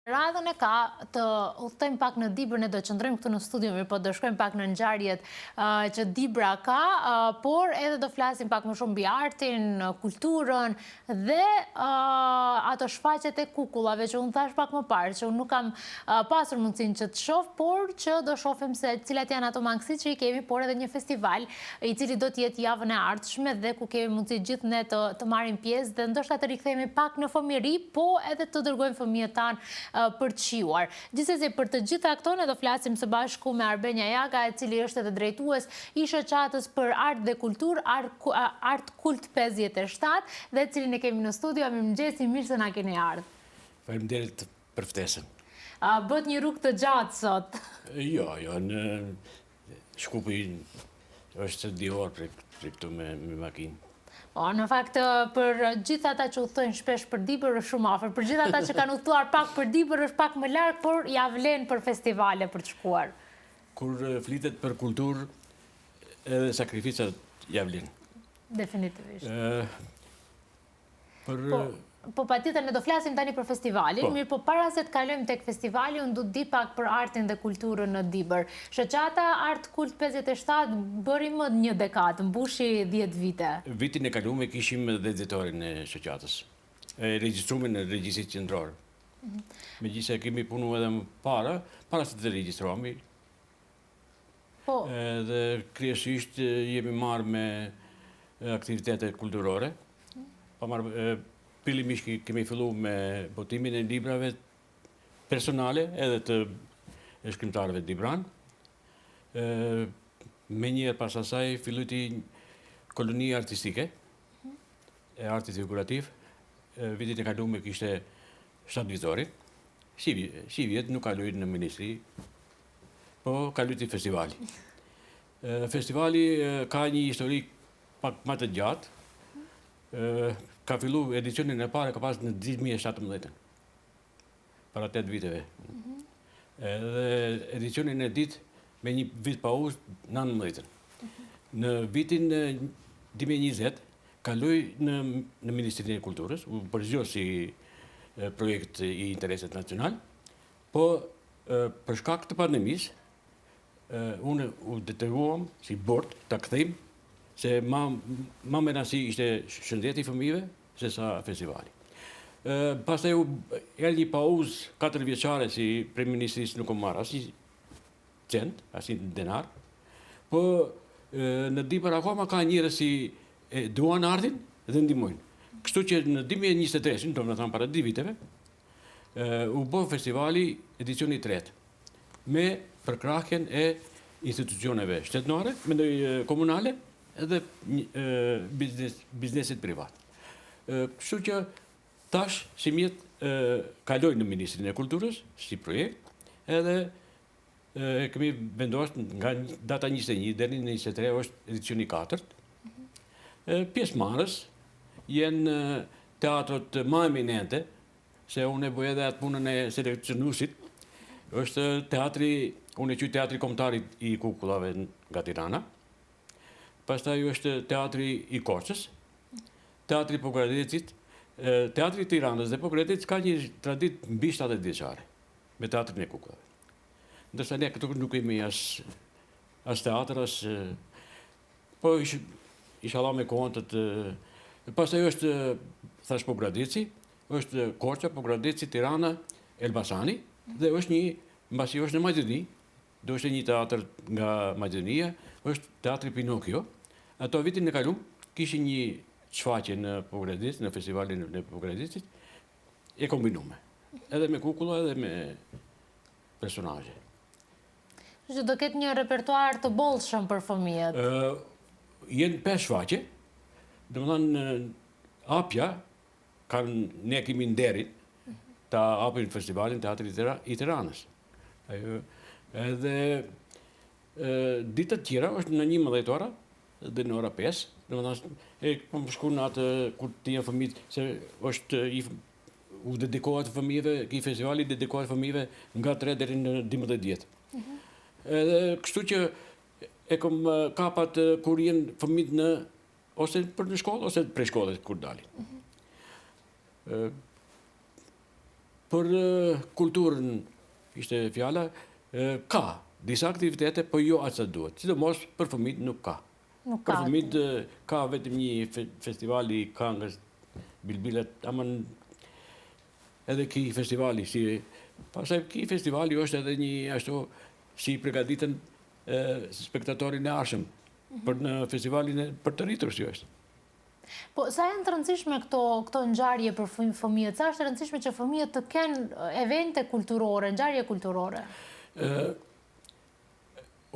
Radhën e ka të udhtojmë pak në Dibrën, ne do qëndrojmë këtu në studio, po do shkojmë pak në ngjarjet që Dibra ka, por edhe do flasim pak më shumë mbi artin, kulturën dhe ato shfaqjet e kukullave që unë thash pak më parë, që unë nuk kam pasur mundësinë që të shoh, por që do shohim se cilat janë ato mangësitë që i kemi, por edhe një festival i cili do të jetë javën e ardhshme dhe ku kemi mundësi gjithë ne të marrim pjesë dhe ndoshta të rikthehemi pak në fëmijëri, po edhe të dërgojmë fëmijët tanë për të qiuar. Gjithsesi, për të gjitha këto ne do flasim së bashku me Arbenja Jaga, i cili është edhe drejtues i shoqatës për art dhe kulturë, Art Kult 57, dhe cilin e kemi në studio. Mirëmëngjes, mirë se na keni ardhur. Faleminderit për ftesën. Bët një rrugë të gjatë sot. Jo, në Shkupi është 2 orë për këtu me makinë. Në fakt, për gjithë ata që udhtojnë shpesh për Dibër është shumë afër. Për gjithë ata që kanë udhtuar pak për Dibër është pak më larg, por ja vlen për festivale për të shkuar. Kur flitet për kulturë, edhe sakrificat ja vlen. Definitivisht. Po patjetër ne do flasim tani për festivalin, mirë, po para se të kalojmë tek festivali, unë du të di pak për artin dhe kulturën në Dibër. Shoqata Art Kult 57 bëri më 1 dekadë, mbushi 10 vite. Vitin e kaluar kishim dhe dhjetorin e shoqatës, regjistrumin në regjistrin qendror. Megjithëse kemi punuar edhe më para se të regjistrohemi. Dhe kryesisht jemi marrë me aktivitete kulturore. Fillimisht kemi filluar me botimin e librave personale edhe të shkrimtarëve dibran. Menjëherë pas asaj filloi koloni artistike e artit figurativ. Vitin e kaluar kishte 7 vjetori. Si vjet nuk kaloi në ministri, po kaloi te festivali. Festivali ka një histori pak më të gjatë. Ka fillu edicionin e parë, ka pas në 2017, para 8 viteve. Dhe edicionin e ditë me një vit pauzë 19. Në vitin 2020, kaloi në Ministrinë e Kulturës, u përzgjoh si projekt i interesit nacional, po për shkak të pandemisë, unë u detyruam si bord ta kthejmë se ma menasi ishte shëndeti fëmijëve se sa festivali. Pastaj erdhi një pauzë 4 vjeçare si Kryeministrisë nuk u marr asnjë cent, asnjë denar, po në Dibër akoma ka njerëz si duan artin dhe ndihmojnë. Kështu që në 2023, domethënë para 2 viteve, u bë festivali edicioni 3 me përkrahjen e institucioneve shtetërore, mendoj komunale, edhe biznesit privat. Kështu që tash si mjet kaloj në Ministrinë e Kulturës si projekt, edhe kemi vendosur nga data 21 deri në 23 është edicioni 4. Pjesëmarrës janë teatrot më eminente, se unë e bëj edhe atë punën e seleksionuesit. Është teatri, unë e quaj teatri kombëtar i kukullave nga Tirana. Pastaj është teatri i Korçës, teatri i Pogradecit, teatri i Tiranës dhe Pogradec ka një traditë mbi 70 vjeçare me teatrin e kukullave. Ndërsa ne këtu nuk kemi as teatr, po inshallah me kohën të. Pastaj është thash Pogradeci, është Korça, Pogradeci, Tirana, Elbasani dhe është mbasi është në Maqedoni, do është një teatr nga Maqedonia, është teatri Pinokio. Ato vitin e kaluar kishin një shfaqje në Pogradec, në festivalin e Pogradecit, e kombinuar. Edhe me kukulla edhe me personazhe. Që do ketë një repertuar të bollshëm për fëmijët. Jenë 5 shfaqje. Domethënë hapja ne kemi nderin ta hapim festivalin teatrit i Tiranës. Edhe ditët tjera është në 11 ora dhe në ora 5, domethënë po më shkon atë kur të janë fëmijët, se është u dedikohet fëmijëve, ky festivali dedikohet fëmijëve nga 3 deri në 12 vjet. Edhe kështu që e kam kapat kur janë fëmijët ose për në shkollë ose prej shkollës kur dalin. Për kulturën, ishte fjala, ka disa aktivitete, po jo aq sa duhet. Sidomos për fëmijët nuk ka. Nuk Për ka. fëmijët ka vetëm një festivali i këngës, bilbilat, aman edhe ki festivali, pastaj ki festivali është edhe një ashtu si përgatitën spektatorin e arshëm për në festivalin për të rritur si është. Po, sa janë të rëndësishme këto ngjarje për fëmijët? Sa është e rëndësishme që fëmijët të kenë evente kulturore, ngjarje kulturore?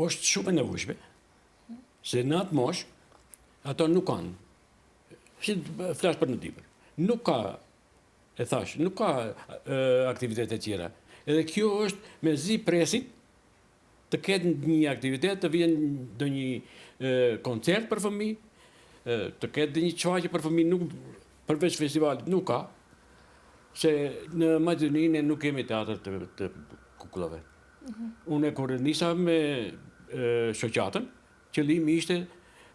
Është shumë e nevojshme, se në atë moshë, ato nuk kanë, si flash për në tipër, nuk ka, e thash, nuk ka aktivitete tjera. Edhe kjo është me zi presin të ketë një aktivitet, të vjen do një koncert për fëmijë, të ketë një qfaqe për fëmijë, nuk përveç festivalit nuk ka, se në Maqedoninë nuk kemi teatr të kukullave. Unë kur nisa me shoqatën, qëllimi ishte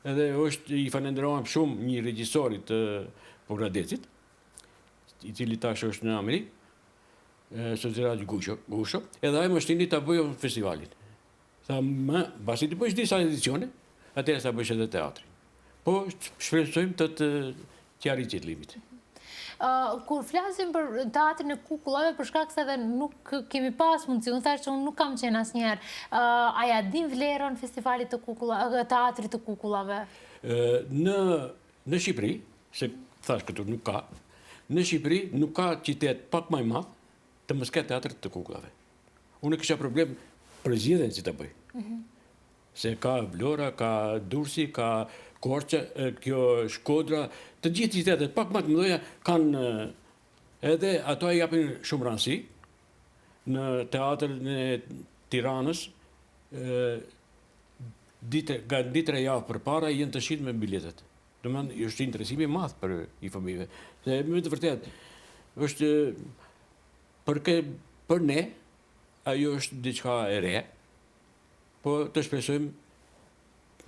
edhe është i falenderohem shumë një regjisorit të Pogradecit, i cili tash është në Amerikë, Soziraj Gusho, edhe ai më shtini ta bëjë festivalin. Tha, basi të bësh disa edicione, atëherë sa bësh edhe teatri. Po shpresojmë të qari qëllimit. Kur flasim për teatrin e kukullave, për shkak se edhe nuk kemi pas mundësi, unë thash që unë nuk kam qenë asnjëherë, a ja din vlerën festivalit të kukullave, teatrit të kukullave? Në Shqipëri, se thash këtu nuk ka, në Shqipëri nuk ka qytet pak më i madh të mos ketë teatrit të kukullave. Unë kisha problem për zgjedhjen si ta bëj. Se ka Vlora, ka Durrësi, ka Korça, kjo Shkodra, të gjithë qytetet pak më të mëdha kanë edhe ato i japin shumë rëndësi. Në teatrin e Tiranës, nga ditë javë përpara janë të shitur me biletet. Domethënë është interesimi i madh për i fëmijëve. Se me të vërtetë është për ne ajo është diçka e re, po të shpresojmë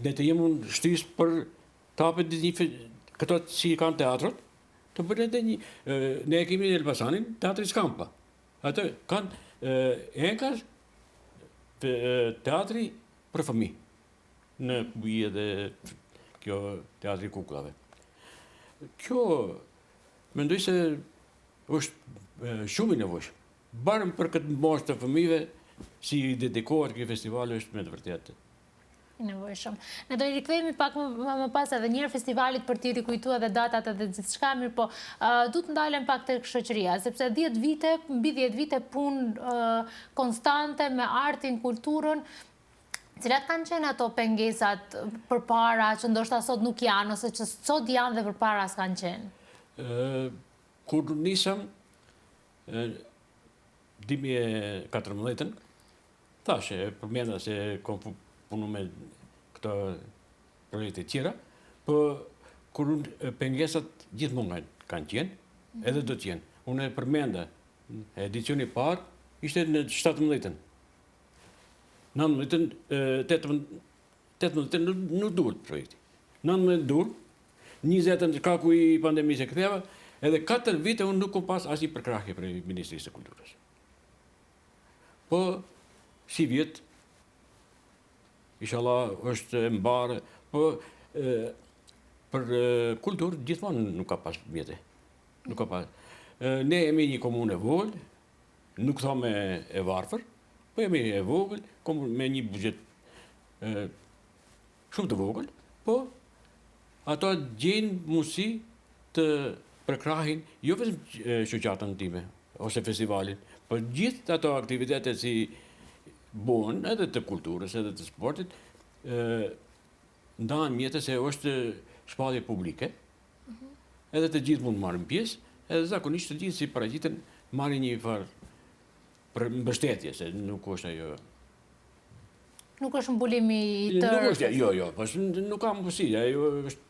ne të jemi në shtys për të hapet këto që kanë teatrot, të bërë edhe një, ne kemi në Elbasanin, teatri Skampa. Atë kanë enkas teatri për fëmijë në bujë dhe kjo teatri kukullave. Kjo, mendoj se është shumë i nevojshëm. Barëm për këtë moshë të fëmijëve, si i dedikohet kjo festival është me të vërtetë. I nevojshëm. Ne do i rikthehemi pak më pas edhe njëherë festivalit për t'i rikujtuar edhe datat edhe gjithçka, mirë, po du të ndalem pak tek shoqëria, sepse 10 vite, mbi 10 vite punë konstante me artin, kulturën. Cilat kanë qenë ato pengesat përpara që ndoshta sot nuk janë, ose që sot janë dhe përpara s'kanë qenë? Kur nisëm 2014, thashe, përmenda se kom punu me këto projekte tjera, po kur pengesat gjithmonë kanë qenë, edhe do t'jenë. Unë e përmenda, edicioni parë ishte në 17-ën. 19-ën, 18-ën nuk duhet projekti. 19-ën duhet, 20-ën shkaku i pandemisë e ktheva, edhe 4 vite unë nuk kom pas asnjë përkrahje për Ministrisë së Kulturës. Po, si vjetë, inshallah është e mbarë, po për kulturë gjithmonë nuk ka pas vjetë. Nuk ka pas. Ne jemi një komunë e vogël, nuk thome e varfër, po jemi e vogël, me një buxhet shumë të vogël, po ato gjejnë mundësi të përkrahin jo vetëm shoqatën time ose festivalin, po gjithë ato aktivitete si bon edhe të kulturës, edhe të sportit, ndahen mjetës se është shpallje publike, edhe të gjithë mund të marrin pjesë, edhe zakonisht të gjithë si paraqiten marrin një farë për mbështetje, se nuk është ajo. Nuk është mbulimi i tërë. Nuk është, jo, pas nuk ka mundësi, ajo është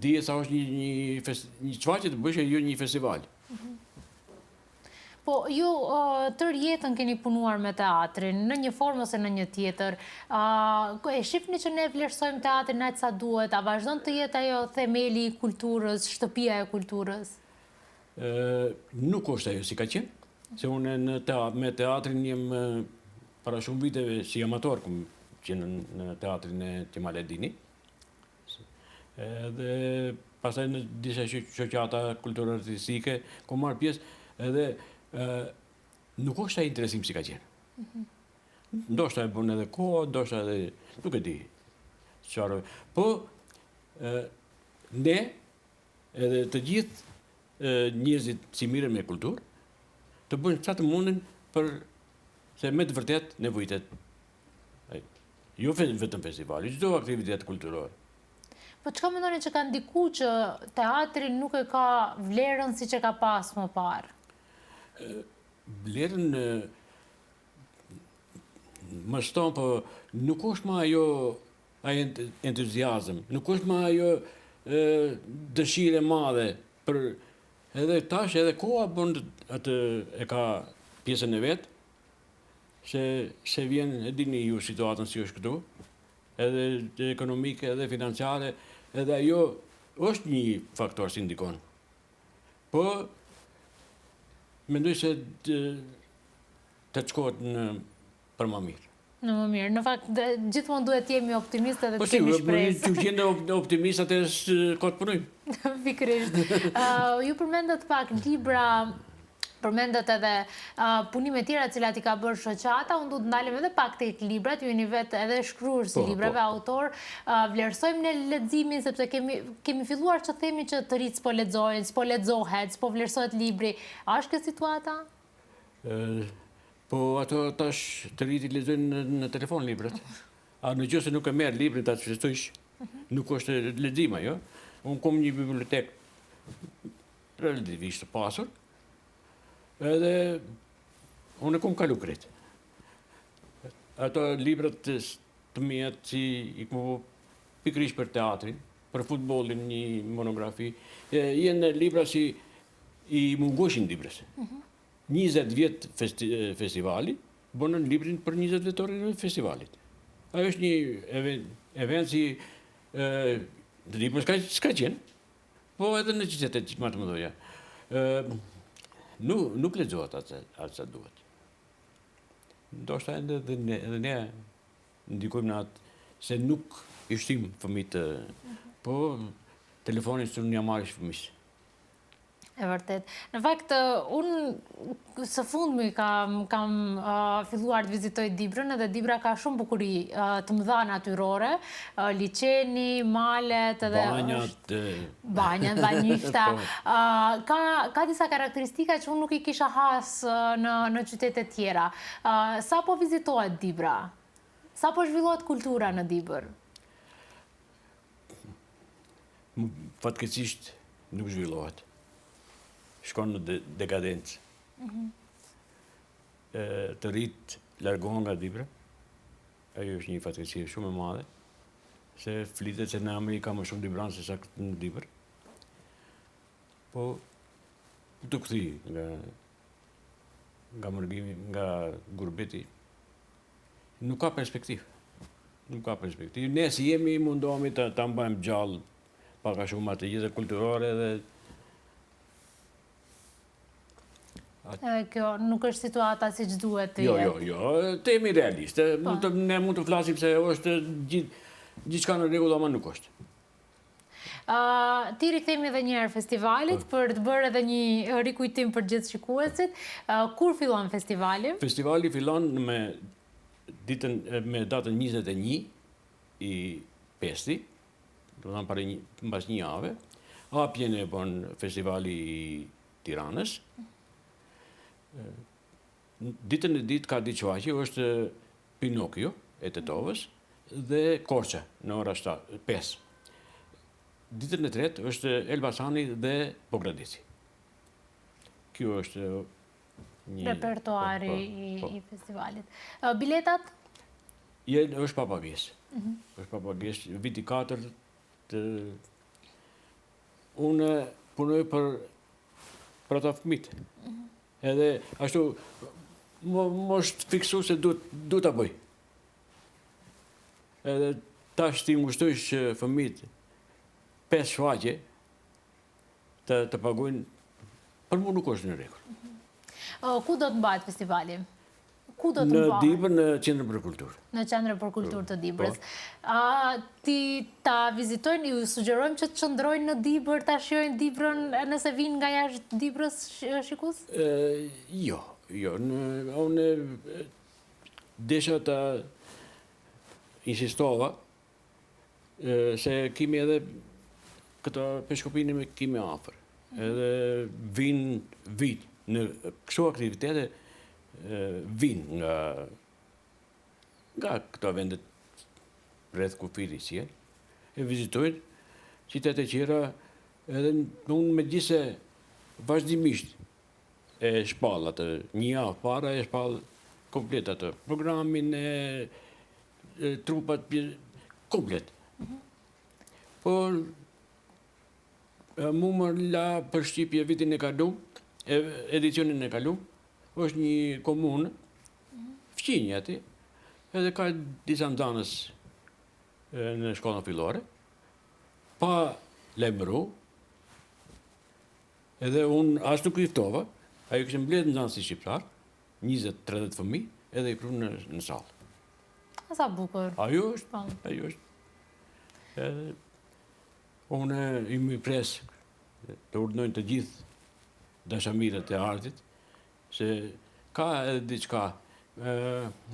dihet sa është një çfarë të bësh jo një festival. Po, ju tërë jetën keni punuar me teatrin, në një formë ose në një tjetër. E shifni që ne vlerësojmë teatrin aq sa duhet, a vazhdon të jetë ajo themeli i kulturës, shtëpia e kulturës? Nuk është ajo si ka qenë, se unë me teatrin jem para shumë viteve si amator, këm qenë në teatrin e Qemaledini. Dhe pastaj në disa shoqata kulturore artistike, ku marrë pjesë, edhe nuk është ai interesim si ka qenë. Ndoshta e bën edhe koha, ndoshta edhe nuk e di çfarë. Po ne edhe të gjithë njerëzit si mirën me kulturë, të bëjnë sa të mundin për se me të vërtet nevojitet. Jo vetëm festivali, çdo aktivitet kulturor. Po çka mendoni që ka ndikuar që teatri nuk e ka vlerën siç e ka pas më parë? Vlerën më shton, po nuk është më ajo entuziazëm, nuk është më ajo dëshirë e madhe për edhe tash edhe koha bën atë e ka pjesën e vet, se vjen e dini ju situatën si është këtu, edhe ekonomike, edhe financiare, edhe ajo është një faktor që ndikon. Po mendoj se të shkohet për më mirë. Në më mirë. Në fakt, gjithmonë duhet jemi optimistë dhe të kemi shpresë. Po si, që qenë optimistë atë këtë punojmë. Pikërisht. Ju përmendet pak libra, përmendet edhe punime tjera cilat i ka bërë shoqata, unë du të ndalim edhe pak tek librat, ju jeni vetë edhe shkruar si librave, autor, vlerësojmë në leximin, sepse kemi filluar që themi që të rritë s'po lexojnë, s'po lexohet, s'po vlerësohet libri. A është kjo situata? Po ato tash të rritë i lexojnë në telefon librat. A në gjë se nuk e merr librin ta shfrytësh, nuk është lexim ajo. Unë kam një bibliotek relativisht të pasur, edhe unë e kom kalu krejt. Ato librat të mijat që i kom pikrish për teatrin, për futbolin, një monografi, jenë libra që i mungoshin libres. 20 vjet festivali, bënën librin për 20 vjetorin e festivalit. Ajo është një event që të libër s'ka qenë, po edhe në qytetet që më të mëdha. Nuk lexohet atë sa duhet. Ndoshta edhe ne ndikojmë në atë se nuk i shtim fëmijët, po telefonin që unë ja marrish fëmijës. E vërtet. Në fakt, unë së fundmi kam filluar të vizitoj Dibrën, edhe Dibra ka shumë bukuri të mëdha natyrore, liçeni, malet, edhe banjat, banjishta. Ka disa karakteristika që unë nuk i kisha has në qytetet tjera. Sa po vizitohet Dibra? Sa po zhvillohet kultura në Dibër? Fatkeqësisht nuk zhvillohet. Shkon në dekadencë. Të rritë largohen nga Dibra. Ajo është një fatkeqësi shumë e madhe, se flitet se në Amerika më shumë Dibranë se sa në Dibër. Po, të këthi nga mërgimi, nga gurbeti, nuk ka perspektivë. Nuk ka perspektivë. Ne si jemi mundohemi të mbajmë gjallë paka shumë atë gjithë kulturore dhe kjo nuk është situata si që duhet të jetë. Jo, të jemi realistë. Ne mund të flasim se është gjithçka në rregull, ama nuk është. Ti rikthehemi edhe një herë festivalit për të bërë edhe një rikujtim për gjithë shikuesit. Kur fillon festivali? Festivali fillon me datën 21 i pesti, do të thënë mbas një jave. Hapjen e bën festivali i Tiranës. Ditën e ditë ka diçka është Pinokio e Tetovës dhe Korça në ora 5. Ditën e tretë është Elbasani dhe Pogradici. Kjo është një repertuari i festivalit. Biletat? Është pa pagesë. Është pa pagesë. Viti 4 unë punoj për ata fëmijët. Edhe ashtu më është fiksu se du ta bëj. Edhe tash ti ngushtojsh fëmijët 5 shfaqje të paguajnë për mu nuk është në rregull. Ku do të mbahet festivali? Ku do të Në mbahet? Dibrë, në Qendrën për Kulturë. Në Qendrën për Kulturë të Dibrës. Ti ta vizitojnë, ju sugjerojmë që të qëndrojnë në Dibër, ta shijojnë Dibrën nëse vinë nga jashtë Dibrës shikues? Jo. Unë desha ta insistova se kemi edhe këto peshkupine me kemi afër. Edhe vinë në kështu aktivitete vinë nga këto vendet rreth kufiri sjell, e vizitojnë qytete tjera, edhe unë me gjithse vazhdimisht e shpall atë një javë para, e shpall komplet atë programin e trupat komplet. Por mu më la për shqipje vitin e kalum, edicionin e kalum, është një komunë, fqinjë ati, edhe ka disa nxënës në shkollën fillore, pa lajmëru, edhe unë as nuk i ftova, ajo kishte mbledh nxënës si shqiptar, 20-30 fëmijë, edhe i pru në sallë. Sa bukur. Ajo është. Edhe unë i më pres të urdhnojnë të gjithë dashamirët e artit, se ka edhe diçka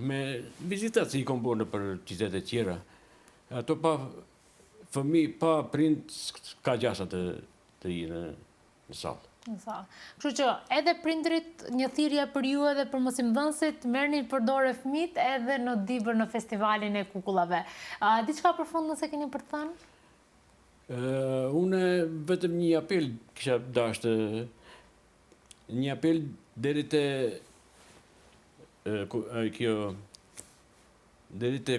me vizitat që i kom bërë për qytete tjera. Ato pa fëmijë, pa prind, ka gjasa të i në sallë. Kështu që edhe prindrit, një thirrje për ju edhe për mosimdhënësit, merrni përdore fëmijët edhe në Dibër në festivalin e kukullave. Diçka përfund nëse keni për të thënë? Unë vetëm një apel kisha dashur, një apel deri te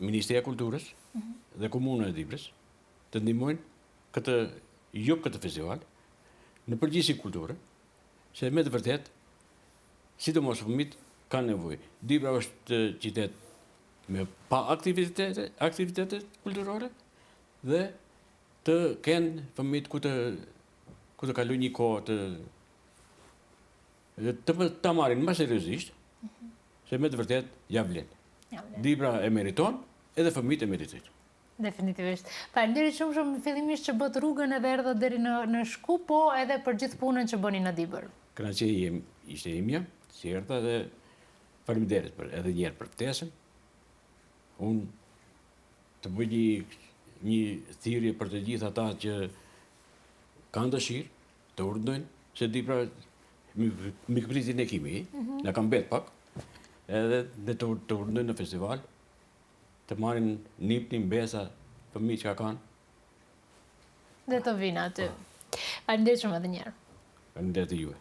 Ministria e Kulturës dhe Komuna e Dibrës të ndihmojnë këtë festival në përgjithësi kulturë, se me të vërtet, sidomos fëmijët kanë nevojë. Dibra është qytet me pa aktivitete kulturore dhe të kenë fëmijët ku të kalojnë një kohë ta marrin më seriozisht, se me të vërtet ja vlen. Dibra e meriton, edhe fëmijët e meritojnë. Definitivisht. Faleminderit shumë fillimisht që bët rrugën edhe erdhë deri në Shkup, po edhe për gjithë punën që bëni në Dibër. Kënaqësi ishte imja, që erdha, dhe faleminderit edhe një herë për ftesën. Unë të bëj një thirrje për të gjithë ata që kanë dëshirë të urdhnojnë, se Dibra mikpritin e kimi, na ka mbet pak, edhe të urdhnojnë në festival, të marrin nipnin, besa, fëmijë që kanë. Dhe të vinë aty. Faleminderit shumë edhe një herë. Faleminderit juve.